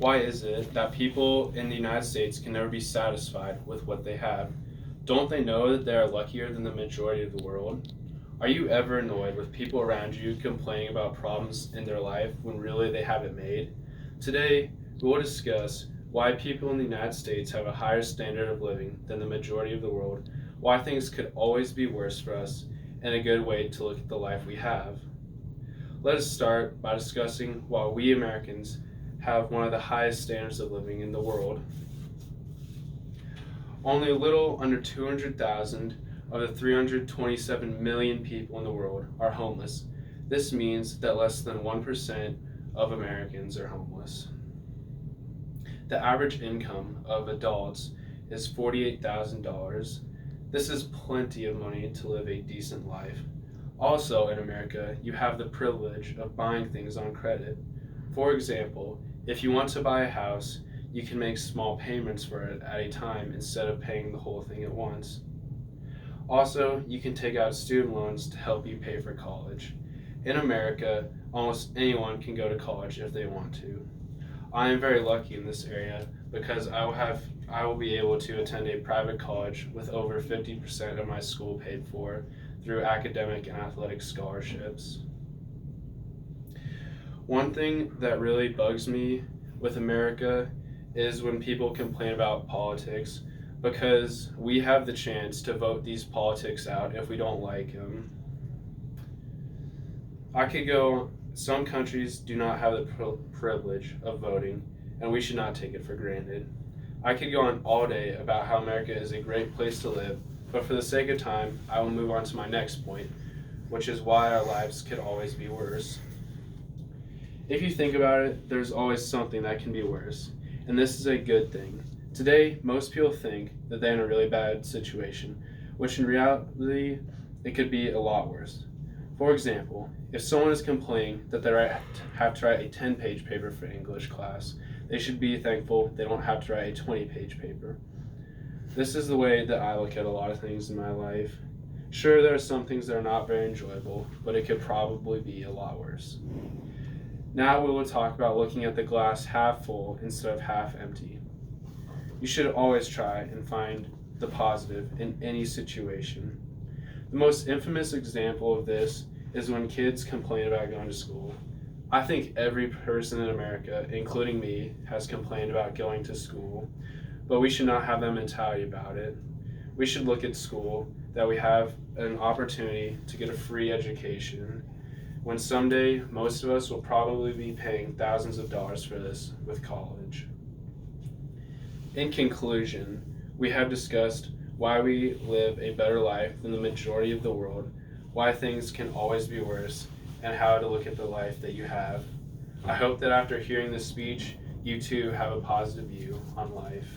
Why is it that people in the United States can never be satisfied with what they have? Don't they know that they are luckier than the majority of the world? Are you ever annoyed with people around you complaining about problems in their life when really they have it made? Today, we will discuss why people in the United States have a higher standard of living than the majority of the world, why things could always be worse for us, and a good way to look at the life we have. Let us start by discussing why we Americans have one of the highest standards of living in the world. Only a little under 200,000 of the 327 million people in the world are homeless. This means that less than 1% of Americans are homeless. The average income of adults is $48,000. This is plenty of money to live a decent life. Also, in America, you have the privilege of buying things on credit. For example, if you want to buy a house, you can make small payments for it at a time instead of paying the whole thing at once. Also, you can take out student loans to help you pay for college. In America, almost anyone can go to college if they want to. I am very lucky in this area because I will be able to attend a private college with over 50% of my school paid for through academic and athletic scholarships. One thing that really bugs me with America is when people complain about politics because we have the chance to vote these politics out if we don't like them. Some countries do not have the privilege of voting, and we should not take it for granted. I could go on all day about how America is a great place to live, but for the sake of time, I will move on to my next point, which is why our lives could always be worse. If you think about it, there's always something that can be worse, and this is a good thing. Today, most people think that they're in a really bad situation, which in reality, it could be a lot worse. For example, if someone is complaining that they have to write a 10-page paper for English class, they should be thankful they don't have to write a 20-page paper. This is the way that I look at a lot of things in my life. Sure, there are some things that are not very enjoyable, but it could probably be a lot worse. Now we will talk about looking at the glass half full instead of half empty. You should always try and find the positive in any situation. The most infamous example of this is when kids complain about going to school. I think every person in America, including me, has complained about going to school, but we should not have that mentality about it. We should look at school that we have an opportunity to get a free education, when someday most of us will probably be paying thousands of dollars for this with college. In conclusion, we have discussed why we live a better life than the majority of the world, why things can always be worse, and how to look at the life that you have. I hope that after hearing this speech, you too have a positive view on life.